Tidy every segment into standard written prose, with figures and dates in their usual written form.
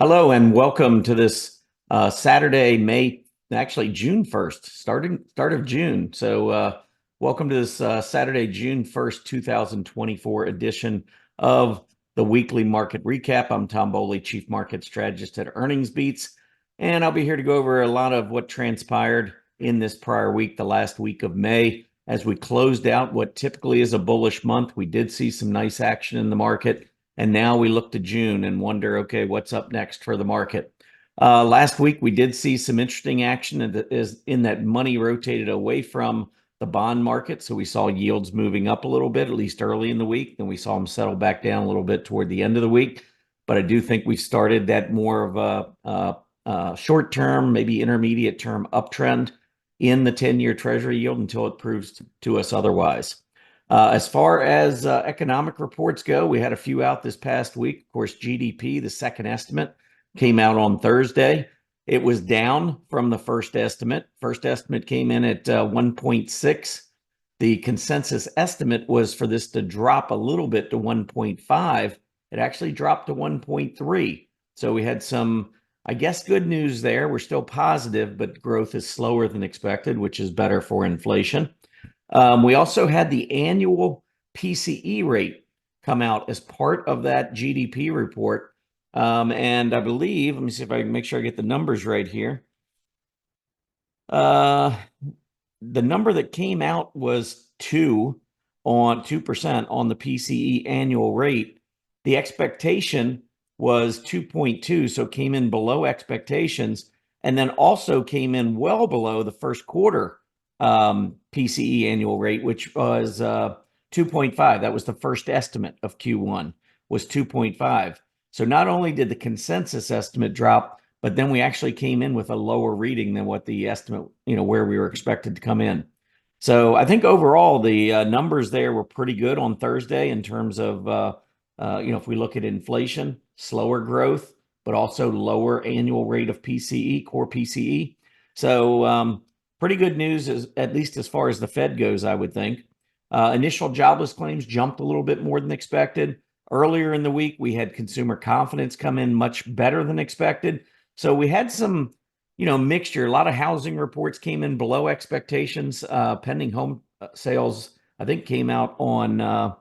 Hello and welcome to this Saturday, June 1st, start of June. So welcome to this Saturday, June 1st, 2024 edition of the weekly market recap. I'm Tom Bowley, Chief Market Strategist at Earnings Beats, and I'll be here to go over a lot of what transpired in this prior week, the last week of May. As we closed out what typically is a bullish month, we did see some nice action in the market. And now we look to June and wonder, okay, what's up next for the market? Last week, we did see some interesting action in that money rotated away from the bond market. So we saw yields moving up a little bit, at least early in the week. Then we saw them settle back down a little bit toward the end of the week. But I do think we've started that more of a short-term, maybe intermediate-term uptrend in the 10-year Treasury yield until it proves to us otherwise. As far as economic reports go, we had a few out this past week. Of course, GDP, the second estimate, came out on Thursday. It was down from the first estimate. First estimate came in at 1.6. The consensus estimate was for this to drop a little bit to 1.5. It actually dropped to 1.3. So we had some, I guess, good news there. We're still positive, but growth is slower than expected, which is better for inflation. We also had the annual PCE rate come out as part of that GDP report. And I believe, let me see if I can make sure I get the numbers right here. The number that came out was 2% on the PCE annual rate. The expectation was 2.2, so came in below expectations, and then also came in well below the first quarter PCE annual rate, which was 2.5. That was the first estimate of Q1, was 2.5. So not only did the consensus estimate drop, but then we actually came in with a lower reading than what the estimate, where we were expected to come in. So I think overall the numbers there were pretty good on Thursday in terms of, if we look at inflation, slower growth, but also lower annual rate of PCE, core PCE. So pretty good news, at least as far as the Fed goes, I would think. Initial jobless claims jumped a little bit more than expected. Earlier in the week, we had consumer confidence come in much better than expected. So we had some, mixture. A lot of housing reports came in below expectations. Pending home sales, I think, came out on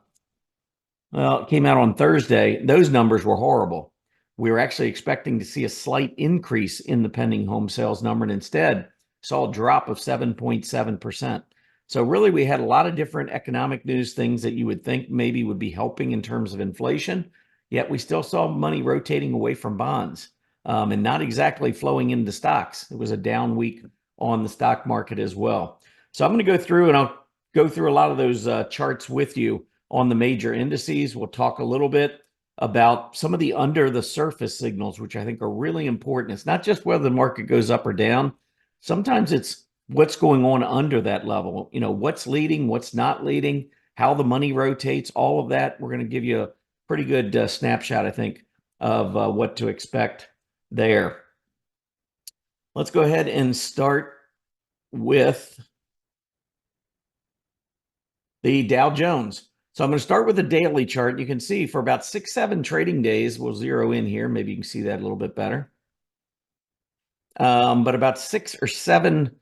Thursday. Those numbers were horrible. We were actually expecting to see a slight increase in the pending home sales number, and instead saw a drop of 7.7%. So really, we had a lot of different economic news things that you would think maybe would be helping in terms of inflation, yet we still saw money rotating away from bonds and not exactly flowing into stocks. It was a down week on the stock market as well. So I'm going to go through and I'll go through a lot of those charts with you on the major indices. We'll talk a little bit about some of the under the surface signals, which I think are really important. It's not just whether the market goes up or down. Sometimes it's what's going on under that level, what's leading, what's not leading, how the money rotates, all of that. We're going to give you a pretty good snapshot, I think, of what to expect there. Let's go ahead and start with the Dow Jones. So I'm going to start with the daily chart. You can see for about 6-7 trading days, we'll zero in here. Maybe you can see that a little bit better. But about 6 or 7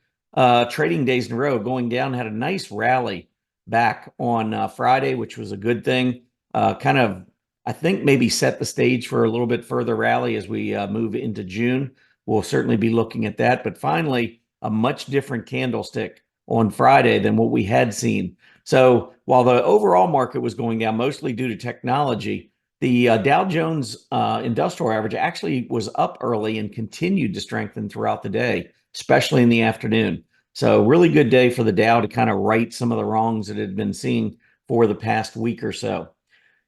trading days in a row going down, had a nice rally back on Friday, which was a good thing. Kind of, I think, maybe set the stage for a little bit further rally as we move into June. We'll certainly be looking at that. But finally, a much different candlestick on Friday than what we had seen. So while the overall market was going down, mostly due to technology, the Dow Jones Industrial Average actually was up early and continued to strengthen throughout the day, especially in the afternoon. So really good day for the Dow to kind of right some of the wrongs that had been seen for the past week or so.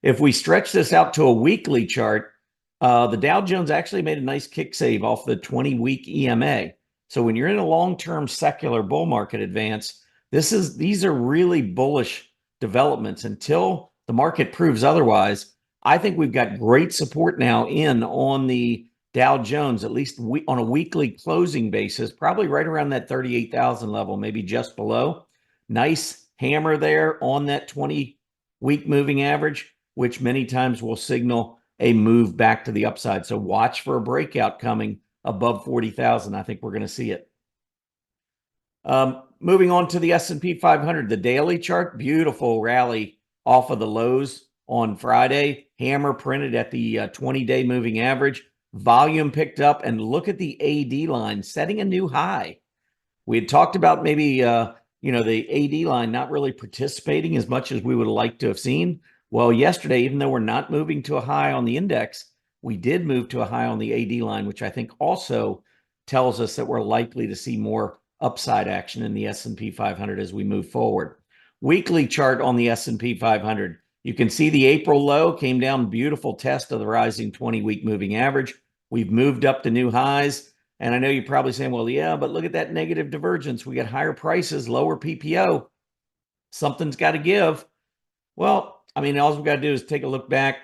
If we stretch this out to a weekly chart, the Dow Jones actually made a nice kick save off the 20-week EMA. So when you're in a long-term secular bull market advance, these are really bullish developments. Until the market proves otherwise, I think we've got great support now on the Dow Jones, at least on a weekly closing basis, probably right around that 38,000 level, maybe just below. Nice hammer there on that 20-week moving average, which many times will signal a move back to the upside. So watch for a breakout coming above 40,000. I think we're going to see it. Moving on to the S&P 500, the daily chart, beautiful rally off of the lows on Friday. Hammer printed at the 20-day moving average. Volume picked up, and look at the AD line setting a new high. We had talked about maybe, the AD line not really participating as much as we would like to have seen. Well, yesterday, even though we're not moving to a high on the index, we did move to a high on the AD line, which I think also tells us that we're likely to see more upside action in the S&P 500 as we move forward. Weekly chart on the S&P 500. You can see the April low came down, beautiful test of the rising 20-week moving average. We've moved up to new highs. And I know you're probably saying, well, yeah, but look at that negative divergence. We got higher prices, lower PPO. Something's got to give. Well, I mean, all we've got to do is take a look back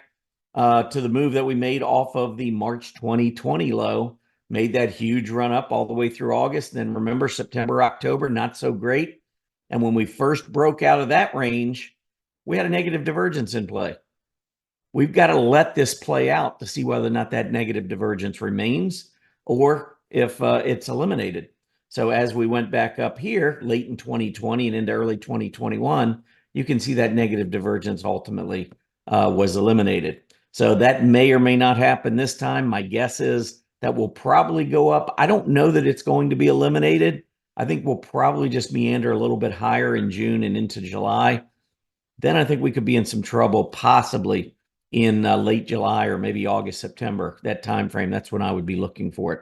to the move that we made off of the March 2020 low, made that huge run up all the way through August. And then remember, September, October, not so great. And when we first broke out of that range, we had a negative divergence in play. We've got to let this play out to see whether or not that negative divergence remains or if it's eliminated. So as we went back up here late in 2020 and into early 2021, you can see that negative divergence ultimately was eliminated. So that may or may not happen this time. My guess is that will probably go up. I don't know that it's going to be eliminated. I think we'll probably just meander a little bit higher in June and into July. Then I think we could be in some trouble, possibly in late July or maybe August, September, that time frame. That's when I would be looking for it.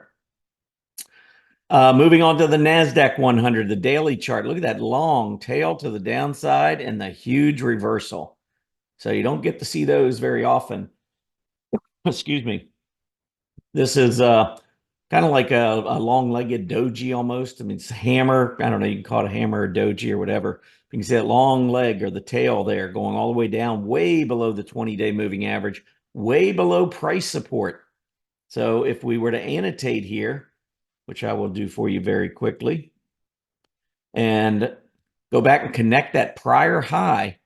Moving on to the NASDAQ 100, the daily chart. Look at that long tail to the downside and the huge reversal. So you don't get to see those very often. Excuse me. This is kind of like a long-legged doji almost. I mean, it's a hammer. I don't know, you can call it a hammer or doji or whatever. You can see that long leg or the tail there going all the way down, way below the 20-day moving average, way below price support. So if we were to annotate here, which I will do for you very quickly, and go back and connect that prior high,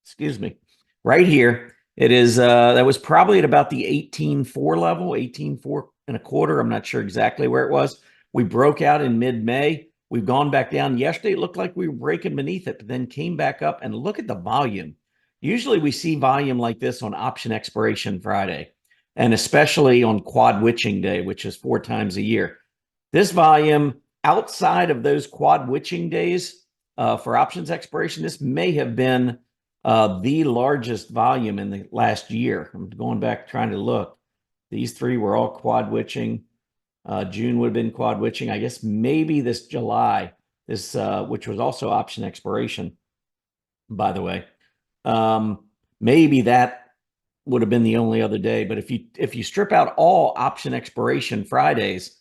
excuse me, right here, it is, that was probably at about the 18.4 level, 18.4 and a quarter. I'm not sure exactly where it was. We broke out in mid-May. We've gone back down. Yesterday, it looked like we were breaking beneath it, but then came back up, and look at the volume. Usually we see volume like this on option expiration Friday, and especially on quad witching day, which is 4 times a year. This volume outside of those quad witching days for options expiration, this may have been the largest volume in the last year. I'm going back trying to look. These 3 were all quad witching. June would have been quad witching. I guess maybe this July, this which was also option expiration, by the way. Maybe that would have been the only other day. But if you strip out all option expiration Fridays,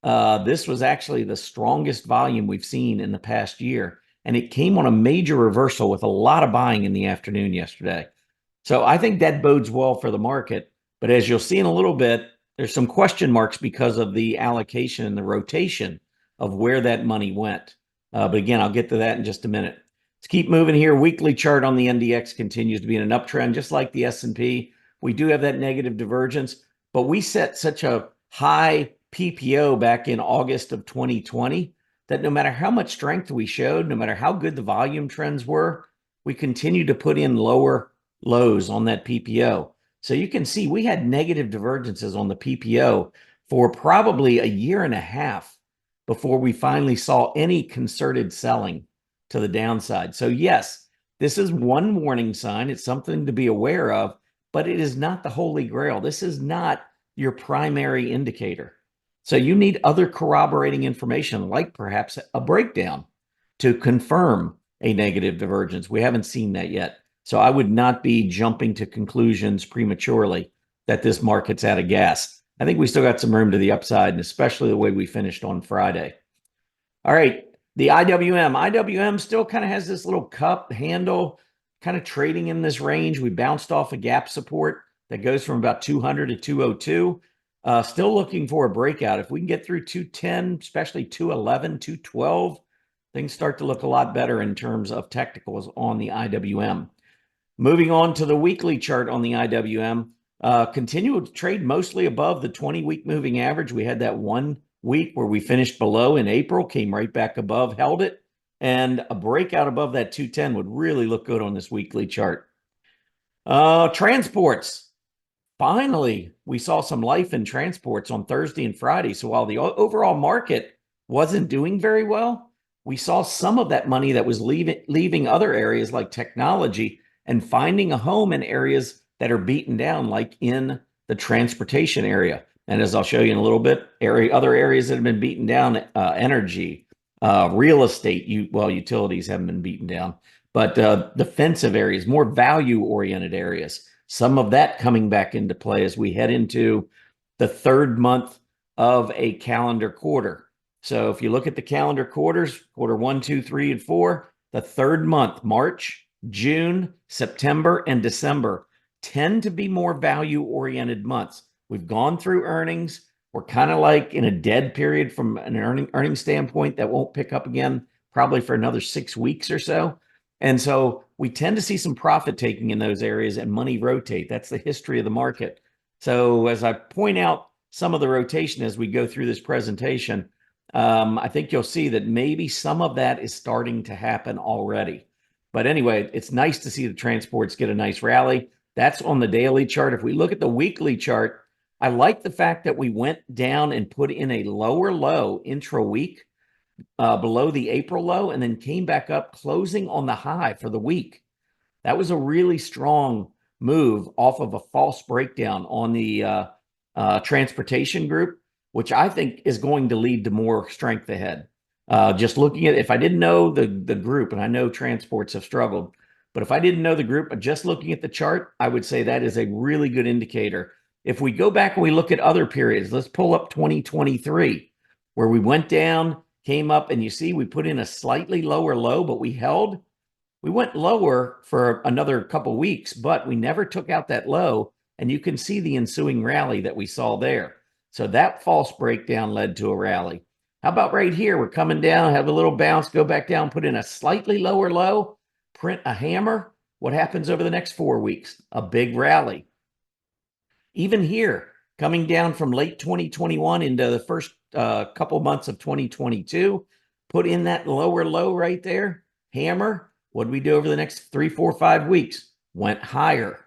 this was actually the strongest volume we've seen in the past year. And it came on a major reversal with a lot of buying in the afternoon yesterday. So I think that bodes well for the market. But as you'll see in a little bit, there's some question marks because of the allocation and the rotation of where that money went. But again, I'll get to that in just a minute. Let's keep moving here. Weekly chart on the NDX continues to be in an uptrend, just like the S&P. We do have that negative divergence, but we set such a high PPO back in August of 2020 that no matter how much strength we showed, no matter how good the volume trends were, we continued to put in lower lows on that PPO. So you can see we had negative divergences on the PPO for probably a year and a half before we finally saw any concerted selling to the downside. So yes, this is one warning sign. It's something to be aware of, but it is not the holy grail. This is not your primary indicator. So you need other corroborating information, like perhaps a breakdown to confirm a negative divergence. We haven't seen that yet. So I would not be jumping to conclusions prematurely that this market's out of gas. I think we still got some room to the upside, and especially the way we finished on Friday. All right, the IWM. IWM still kind of has this little cup handle, kind of trading in this range. We bounced off a gap support that goes from about 200 to 202. Still looking for a breakout. If we can get through 210, especially 211, 212, things start to look a lot better in terms of technicals on the IWM. Moving on to the weekly chart on the IWM, Continue to trade mostly above the 20-week moving average. We had that 1 week where we finished below in April, came right back above, held it, and a breakout above that 210 would really look good on this weekly chart. Transports. Finally, we saw some life in transports on Thursday and Friday. So while the overall market wasn't doing very well, we saw some of that money that was leaving other areas like technology and finding a home in areas that are beaten down, like in the transportation area. And as I'll show you in a little bit, other areas that have been beaten down, energy, real estate, utilities haven't been beaten down, but defensive areas, more value-oriented areas. Some of that coming back into play as we head into the third month of a calendar quarter. So if you look at the calendar quarters, quarter 1, 2, 3, and 4, the third month, March, June, September, and December tend to be more value-oriented months. We've gone through earnings. We're kind of like in a dead period from an earning standpoint that won't pick up again probably for another 6 weeks or so. And so we tend to see some profit taking in those areas and money rotate. That's the history of the market. So as I point out some of the rotation as we go through this presentation, I think you'll see that maybe some of that is starting to happen already. But anyway, it's nice to see the transports get a nice rally. That's on the daily chart. If we look at the weekly chart, I like the fact that we went down and put in a lower low intra-week below the April low and then came back up, closing on the high for the week. That was a really strong move off of a false breakdown on the transportation group, which I think is going to lead to more strength ahead. Just looking at, if I didn't know the group, and I know transports have struggled, but if I didn't know the group, just looking at the chart, I would say that is a really good indicator. If we go back and we look at other periods, let's pull up 2023, where we went down, came up, and you see we put in a slightly lower low, but we held. We went lower for another couple weeks, but we never took out that low, and you can see the ensuing rally that we saw there. So that false breakdown led to a rally. How about right here? We're coming down, have a little bounce, go back down, put in a slightly lower low, print a hammer. What happens over the next 4 weeks? A big rally. Even here, coming down from late 2021 into the first couple months of 2022, put in that lower low right there, hammer. What did we do over the next 3, 4, 5 weeks? Went higher.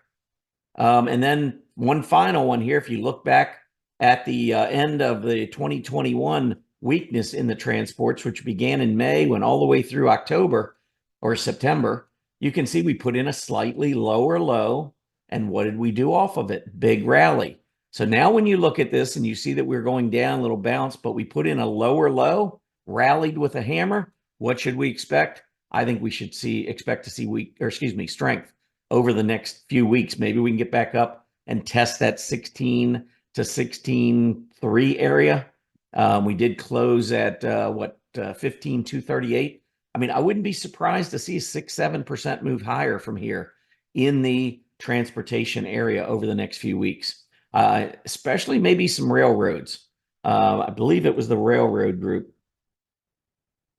And then one final one here, if you look back at the end of the 2021 weakness in the transports, which began in May, went all the way through October or September, you can see we put in a slightly lower low. And what did we do off of it? Big rally. So now when you look at this and you see that we're going down, a little bounce, but we put in a lower low, rallied with a hammer, what should we expect? I think we should expect to see strength over the next few weeks. Maybe we can get back up and test that 16 to 16.3 area. We did close at 15,238. I mean, I wouldn't be surprised to see a 6-7% move higher from here in the transportation area over the next few weeks, especially maybe some railroads. I believe it was the railroad group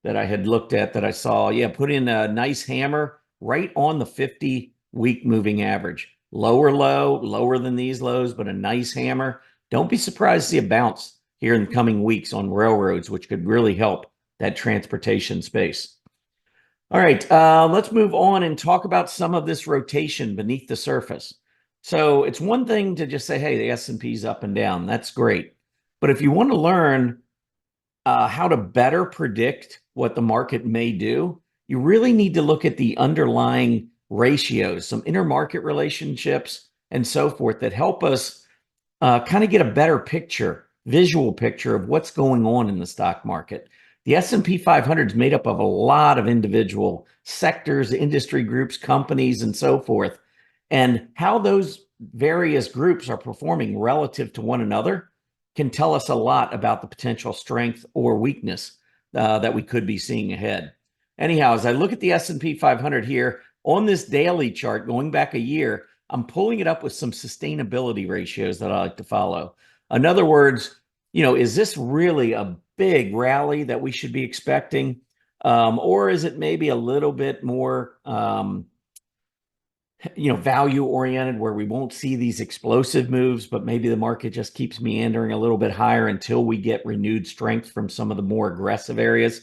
that I had looked at that I saw, put in a nice hammer right on the 50-week moving average. Lower low, lower than these lows, but a nice hammer. Don't be surprised to see a bounce here in the coming weeks on railroads, which could really help that transportation space. All right, let's move on and talk about some of this rotation beneath the surface. So it's one thing to just say, hey, the S&P's up and down. That's great. But if you want to learn how to better predict what the market may do, you really need to look at the underlying ratios, some intermarket relationships and so forth that help us kind of get a better picture, visual picture of what's going on in the stock market. The S&P 500 is made up of a lot of individual sectors, industry groups, companies, and so forth. And how those various groups are performing relative to one another can tell us a lot about the potential strength or weakness that we could be seeing ahead. Anyhow, as I look at the S&P 500 here on this daily chart going back a year, I'm pulling it up with some sustainability ratios that I like to follow. In other words, is this really a big rally that we should be expecting? Or is it maybe a little bit more value oriented, where we won't see these explosive moves, but maybe the market just keeps meandering a little bit higher until we get renewed strength from some of the more aggressive areas.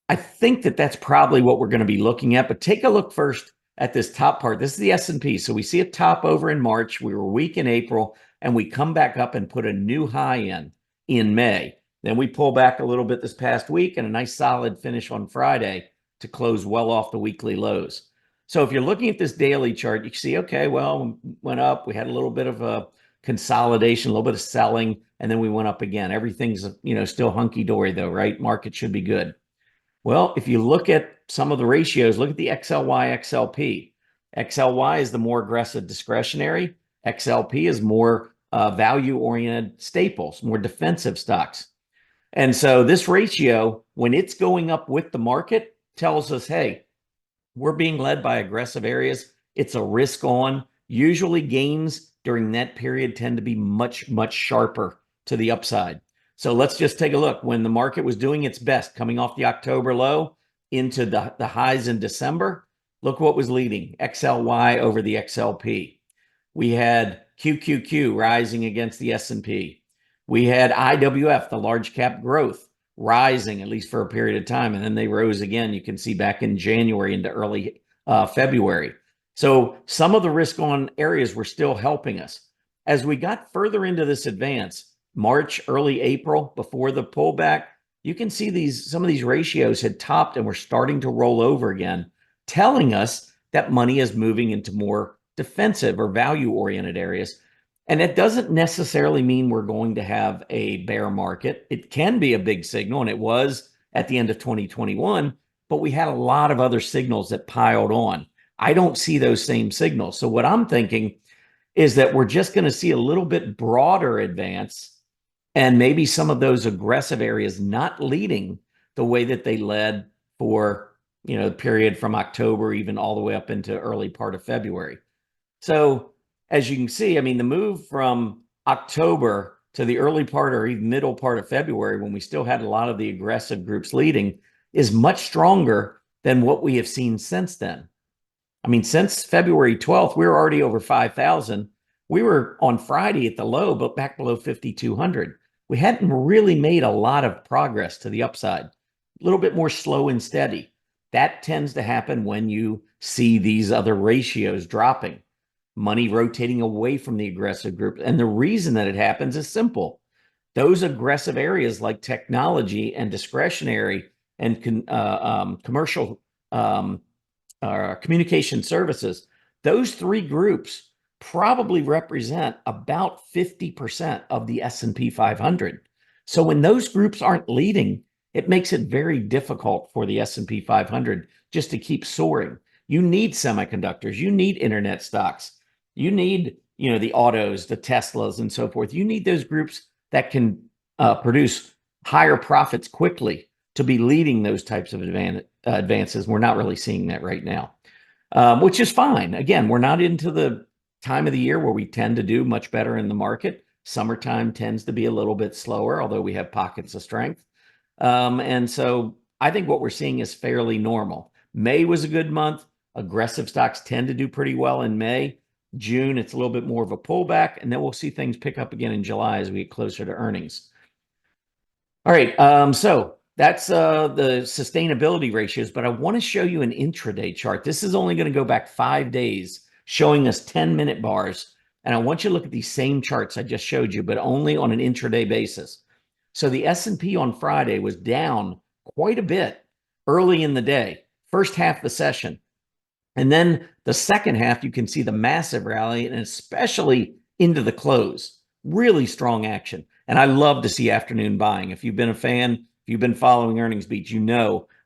I think that that's probably what we're going to be looking at, but take a look first at this top part. This is the S&P. So we see a top over in March. We were weak in April, and we come back up and put a new high in May. Then we pull back a little bit this past week and a nice solid finish on Friday to close well off the weekly lows. So if you're looking at this daily chart, you can see, okay, well, went up. We had a little bit of a consolidation, a little bit of selling, and then we went up again. Everything's, still hunky-dory though, right? Market should be good. Well, if you look at some of the ratios, look at the XLY, XLP. XLY is the more aggressive discretionary. XLP is more value-oriented staples, more defensive stocks. And so this ratio, when it's going up with the market, tells us, hey, we're being led by aggressive areas. It's a risk on. Usually gains during that period tend to be much, much sharper to the upside. So let's just take a look. When the market was doing its best, coming off the October low into the highs in December, look what was leading. XLY over the XLP. We had QQQ rising against the S&P. We had IWF, the large cap growth, rising at least for a period of time. And then they rose again. You can see back in January into early February. So some of the risk on areas were still helping us. As we got further into this advance, March, early April, before the pullback, you can see some of these ratios had topped and were starting to roll over again, telling us that money is moving into more defensive or value-oriented areas. And it doesn't necessarily mean we're going to have a bear market. It can be a big signal, and it was at the end of 2021, but we had a lot of other signals that piled on. I don't see those same signals. So what I'm thinking is that we're just going to see a little bit broader advance, and maybe some of those aggressive areas not leading the way that they led for, the period from October, even all the way up into early part of February. So as you can see, the move from October to the early part or even middle part of February, when we still had a lot of the aggressive groups leading, is much stronger than what we have seen since then. Since February 12th, we were already over 5,000. We were on Friday at the low, but back below 5,200. We hadn't really made a lot of progress to the upside, a little bit more slow and steady. That tends to happen when you see these other ratios dropping, money rotating away from the aggressive group. And the reason that it happens is simple. Those aggressive areas like technology and discretionary and commercial communication services, those three groups probably represent about 50% of the S&P 500. So when those groups aren't leading, it makes it very difficult for the S&P 500 just to keep soaring. You need semiconductors, you need internet stocks, you need, the autos, the Teslas and so forth. You need those groups that can produce higher profits quickly to be leading those types of advances. We're not really seeing that right now, which is fine. Again, we're not into the time of the year where we tend to do much better in the market. Summertime tends to be a little bit slower, although we have pockets of strength. And so I think what we're seeing is fairly normal. May was a good month. Aggressive stocks tend to do pretty well in May. June, it's a little bit more of a pullback, and then we'll see things pick up again in July as we get closer to earnings. All right, so that's the sustainability ratios, but I want to show you an intraday chart. This is only going to go back 5 days, showing us 10-minute bars. And I want you to look at these same charts I just showed you, but only on an intraday basis. So the S&P on Friday was down quite a bit early in the day, first half of the session. And then the second half, you can see the massive rally, and especially into the close. Really strong action. And I love to see afternoon buying. If you've been a fan, if you've been following Earnings Beats,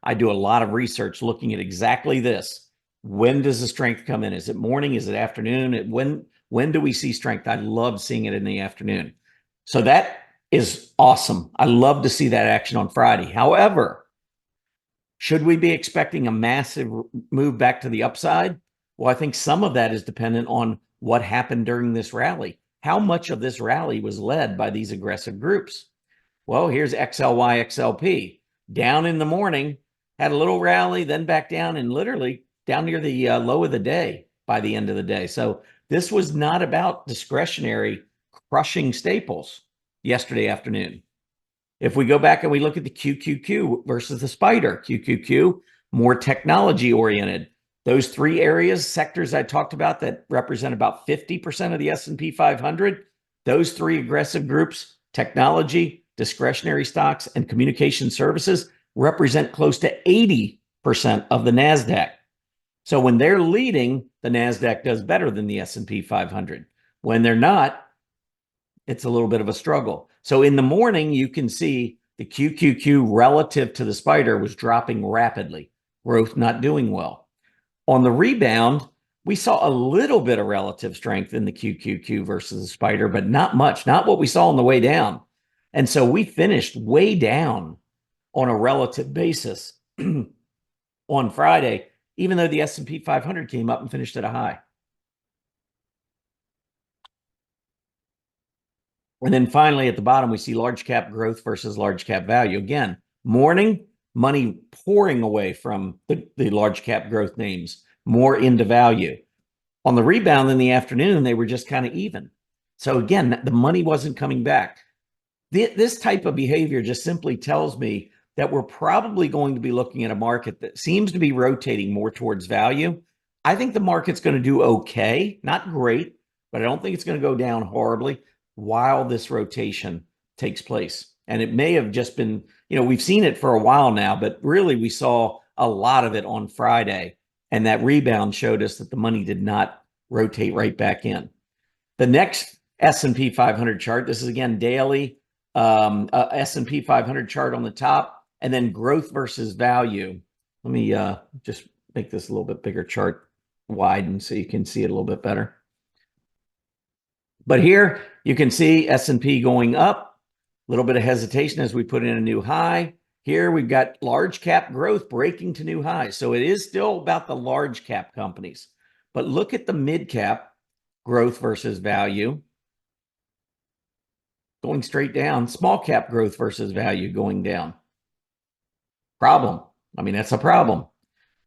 I do a lot of research looking at exactly this. When does the strength come in? Is it morning? Is it afternoon? When do we see strength? I love seeing it in the afternoon. So that is awesome. I love to see that action on Friday. However, should we be expecting a massive move back to the upside? Well, I think some of that is dependent on what happened during this rally. How much of this rally was led by these aggressive groups? Well, here's XLY, XLP. Down in the morning, had a little rally, then back down, and literally down near the low of the day. by the end of the day. So this was not about discretionary crushing staples yesterday afternoon. If we go back and we look at the QQQ versus the spider, QQQ, more technology oriented. Those three areas, sectors I talked about that represent about 50% of the S&P 500, those three aggressive groups, technology, discretionary stocks, and communication services, represent close to 80% of the NASDAQ. So when they're leading, the NASDAQ does better than the S&P 500. When they're not, it's a little bit of a struggle. So in the morning, you can see the QQQ relative to the spider was dropping rapidly, growth not doing well. On the rebound, we saw a little bit of relative strength in the QQQ versus the spider, but not much, not what we saw on the way down. And so we finished way down on a relative basis on Friday, even though the S&P 500 came up and finished at a high. And then finally, at the bottom, we see large cap growth versus large cap value. Again, morning, money pouring away from the large cap growth names, more into value. On the rebound in the afternoon, they were just kind of even. So again, the money wasn't coming back. This type of behavior just simply tells me that we're probably going to be looking at a market that seems to be rotating more towards value. I think the market's going to do okay, not great, but I don't think it's going to go down horribly while this rotation takes place. And it may have just been, we've seen it for a while now, but really we saw a lot of it on Friday. And that rebound showed us that the money did not rotate right back in. The next S&P 500 chart, this is again daily, S&P 500 chart on the top, and then growth versus value. Let me just make this a little bit bigger chart, widen so you can see it a little bit better. But here you can see S&P going up, a little bit of hesitation as we put in a new high. Here we've got large cap growth breaking to new highs. So it is still about the large cap companies. But look at the mid cap growth versus value going straight down. Small cap growth versus value going down. Problem. I mean, that's a problem.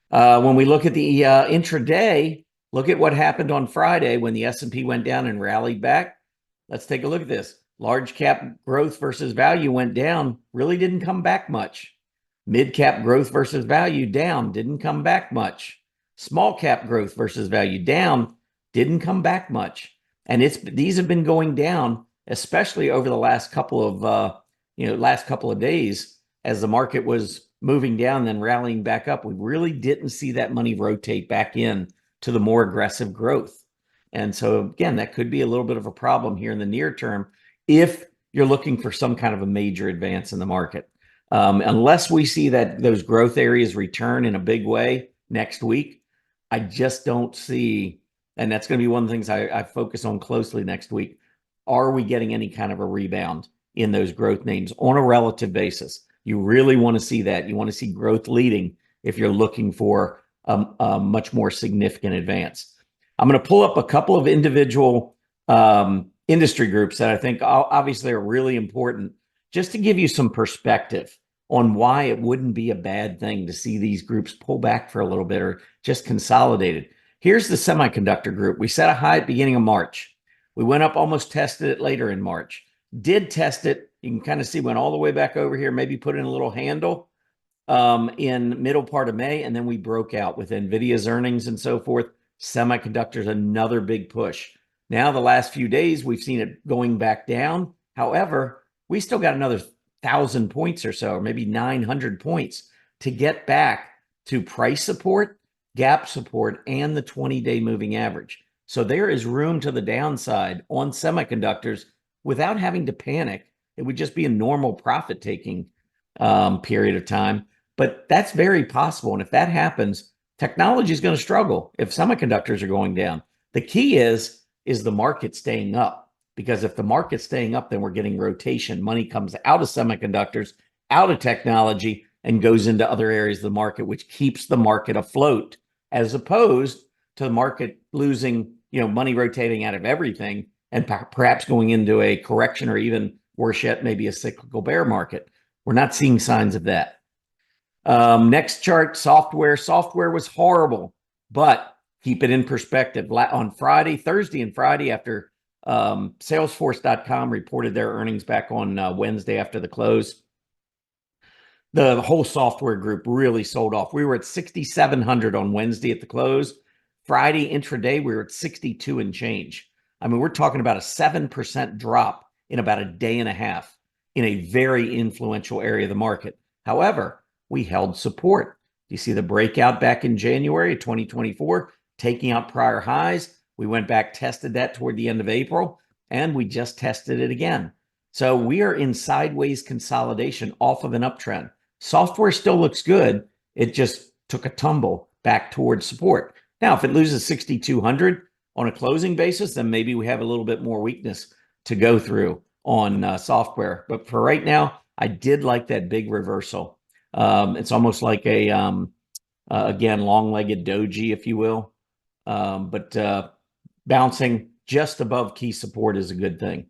When we look at the intraday, look at what happened on Friday when the S&P went down and rallied back. Let's take a look at this. Large cap growth versus value went down, really didn't come back much. Mid cap growth versus value down, didn't come back much. Small cap growth versus value down, didn't come back much. And these have been going down, especially over the last couple of days as the market was moving down, then rallying back up. We really didn't see that money rotate back in to the more aggressive growth. And so again, that could be a little bit of a problem here in the near term if you're looking for some kind of a major advance in the market. Unless we see that those growth areas return in a big way next week, I just don't see, and that's going to be one of the things I focus on closely next week. Are we getting any kind of a rebound in those growth names on a relative basis? You really want to see that. You want to see growth leading if you're looking for a much more significant advance. I'm going to pull up a couple of individual industry groups that I think obviously are really important just to give you some perspective on why it wouldn't be a bad thing to see these groups pull back for a little bit or just consolidated. Here's the semiconductor group. We set a high at the beginning of March. We went up, almost tested it later in March. Did test it. You can kind of see went all the way back over here, maybe put in a little handle in middle part of May, and then we broke out with NVIDIA's earnings and so forth. Semiconductors, another big push. Now, the last few days, we've seen it going back down. However, we still got another 1,000 points or so, or maybe 900 points to get back to price support, gap support, and the 20-day moving average. So there is room to the downside on semiconductors without having to panic. It would just be a normal profit-taking period of time. But that's very possible. And if that happens, technology is going to struggle if semiconductors are going down. The key is the market staying up? Because if the market's staying up, then we're getting rotation. Money comes out of semiconductors, out of technology, and goes into other areas of the market, which keeps the market afloat, as opposed to the market losing, money rotating out of everything and perhaps going into a correction or even worse yet, maybe a cyclical bear market. We're not seeing signs of that. Next chart, software. Software was horrible, but keep it in perspective. On Thursday and Friday, after Salesforce.com reported their earnings back on Wednesday after the close, the whole software group really sold off. We were at 6,700 on Wednesday at the close. Friday intraday, we were at 62 and change. I mean, we're talking about a 7% drop in about a day and a half in a very influential area of the market. However, we held support. You see the breakout back in January of 2024, taking out prior highs. We went back, tested that toward the end of April, and we just tested it again. So we are in sideways consolidation off of an uptrend. Software still looks good. It just took a tumble back towards support. Now, if it loses 6,200 on a closing basis, then maybe we have a little bit more weakness to go through on software. But for right now, I did like that big reversal. It's almost like a, again, long-legged doji, if you will. But bouncing just above key support is a good thing.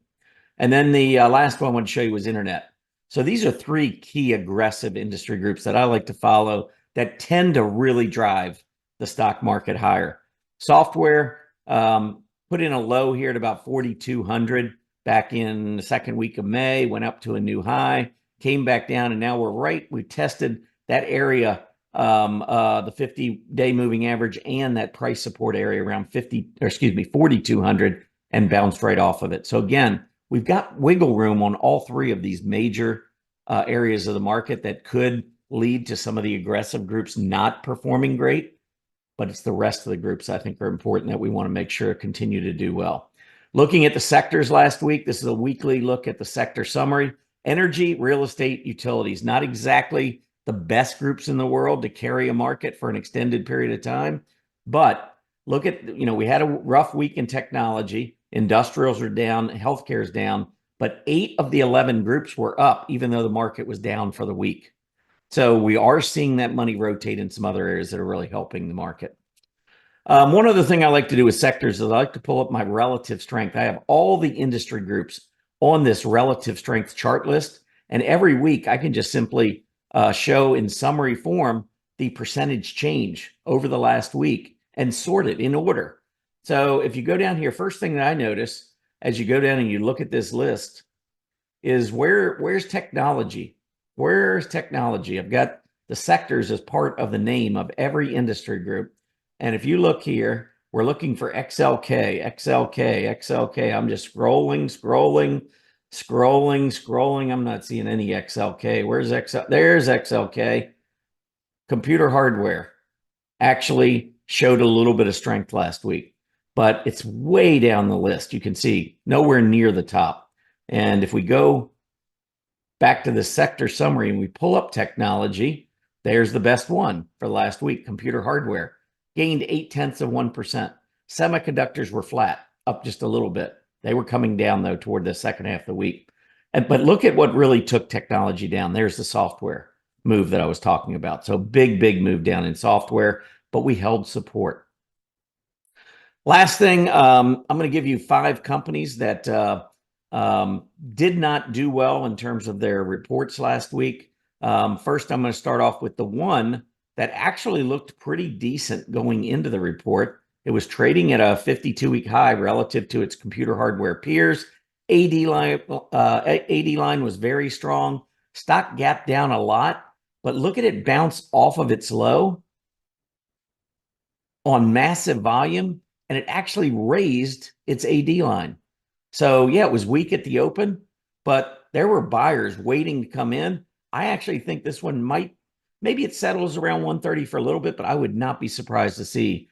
And then the last one I want to show you was internet. So these are three key aggressive industry groups that I like to follow that tend to really drive the stock market higher. Software put in a low here at about 4,200 back in the second week of May, went up to a new high, came back down, and now we tested that area, the 50-day moving average and that price support area around 4,200 and bounced right off of it. So again, we've got wiggle room on all three of these major areas of the market that could lead to some of the aggressive groups not performing great, but it's the rest of the groups I think are important that we want to make sure continue to do well. Looking at the sectors last week, this is a weekly look at the sector summary. Energy, real estate, utilities, not exactly the best groups in the world to carry a market for an extended period of time, but look at, we had a rough week in technology. Industrials are down, healthcare is down, but 8 of the 11 groups were up, even though the market was down for the week. So we are seeing that money rotate in some other areas that are really helping the market. One other thing I like to do with sectors is I like to pull up my relative strength. I have all the industry groups on this relative strength chart list, and every week I can just simply show in summary form the percentage change over the last week and sort it in order. So if you go down here, first thing that I notice as you go down and you look at this list is where's technology? Where's technology? I've got the sectors as part of the name of every industry group. And if you look here, we're looking for XLK, XLK, XLK. I'm just scrolling. I'm not seeing any XLK. Where's XL? There's XLK. Computer hardware actually showed a little bit of strength last week, but it's way down the list. You can see nowhere near the top. And if we go back to the sector summary and we pull up technology, there's the best one for last week. Computer hardware gained 0.8%. Semiconductors were flat, up just a little bit. They were coming down, though, toward the second half of the week. But look at what really took technology down. There's the software move that I was talking about. So big move down in software, but we held support. Last thing, I'm going to give you 5 companies that did not do well in terms of their reports last week. First, I'm going to start off with the one that actually looked pretty decent going into the report. It was trading at a 52-week high relative to its computer hardware peers. AD line was very strong. Stock gapped down a lot, but look at it bounce off of its low on massive volume, and it actually raised its AD line. So yeah, it was weak at the open, but there were buyers waiting to come in. I actually think this one maybe it settles around 130 for a little bit, but I would not be surprised to see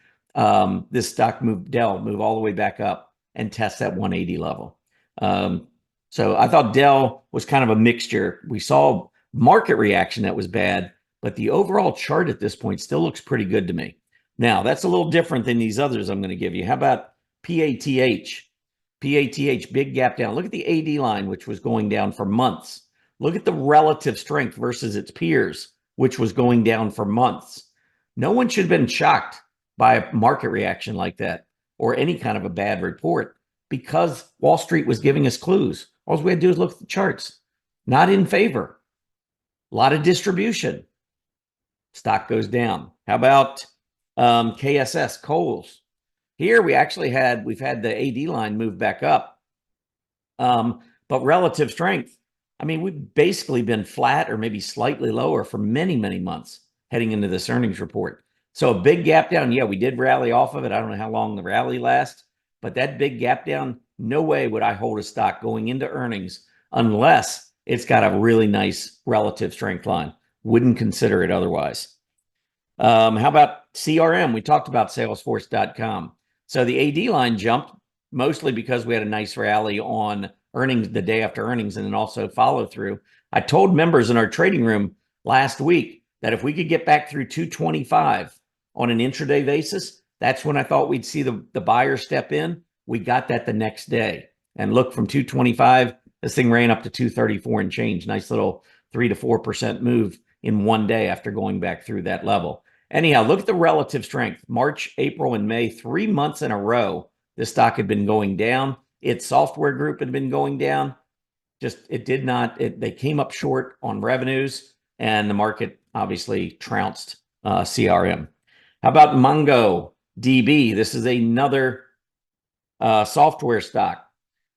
this stock Dell move all the way back up and test that 180 level. So I thought Dell was kind of a mixture. We saw market reaction that was bad, but the overall chart at this point still looks pretty good to me. Now, that's a little different than these others I'm going to give you. How about PATH? PATH, big gap down. Look at the AD line, which was going down for months. Look at the relative strength versus its peers, which was going down for months. No one should have been shocked by a market reaction like that or any kind of a bad report because Wall Street was giving us clues. All we had to do is look at the charts. Not in favor. A lot of distribution. Stock goes down. How about KSS, Coles. Here we've had the AD line move back up. But relative strength, I mean, we've basically been flat or maybe slightly lower for many, many months heading into this earnings report. So a big gap down. Yeah, we did rally off of it. I don't know how long the rally lasts, but that big gap down, no way would I hold a stock going into earnings unless it's got a really nice relative strength line. Wouldn't consider it otherwise. How about CRM? We talked about Salesforce.com. So the AD line jumped mostly because we had a nice rally on earnings the day after earnings and then also follow through. I told members in our trading room last week that if we could get back through 225 on an intraday basis, that's when I thought we'd see the buyer step in. We got that the next day. And look, from 225, this thing ran up to 234 and change. Nice little 3 to 4% move in one day after going back through that level. Anyhow, look at the relative strength. March, April, and May, 3 months in a row, this stock had been going down. Its software group had been going down. They came up short on revenues, and the market obviously trounced CRM. How about MongoDB? This is another software stock.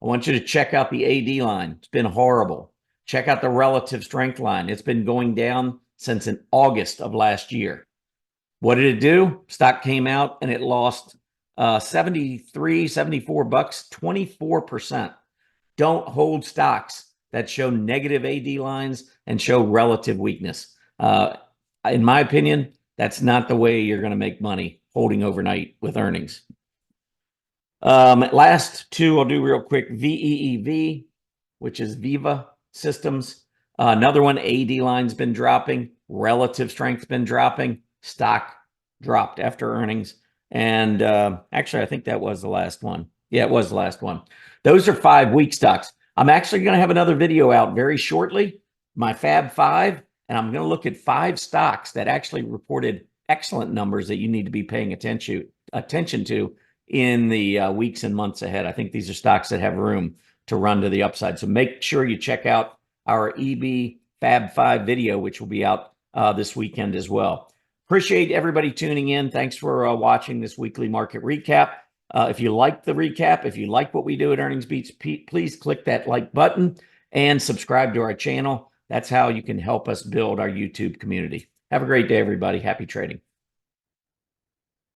I want you to check out the AD line. It's been horrible. Check out the relative strength line. It's been going down since in August of last year. What did it do? Stock came out and it lost 73, 74 bucks, 24%. Don't hold stocks that show negative AD lines and show relative weakness. In my opinion, that's not the way you're going to make money holding overnight with earnings. Last two I'll do real quick. VEEV, which is Viva Systems. Another one, AD line's been dropping. Relative strength's been dropping. Stock dropped after earnings. And actually, I think that was the last one. Yeah, it was the last one. Those are 5 weak stocks. I'm actually going to have another video out very shortly, my Fab 5, and I'm going to look at 5 stocks that actually reported excellent numbers that you need to be paying attention to in the weeks and months ahead. I think these are stocks that have room to run to the upside. So make sure you check out our EB Fab 5 video, which will be out this weekend as well. Appreciate everybody tuning in. Thanks for watching this weekly market recap. If you like the recap, if you like what we do at Earnings Beats, please click that like button and subscribe to our channel. That's how you can help us build our YouTube community. Have a great day, everybody. Happy trading.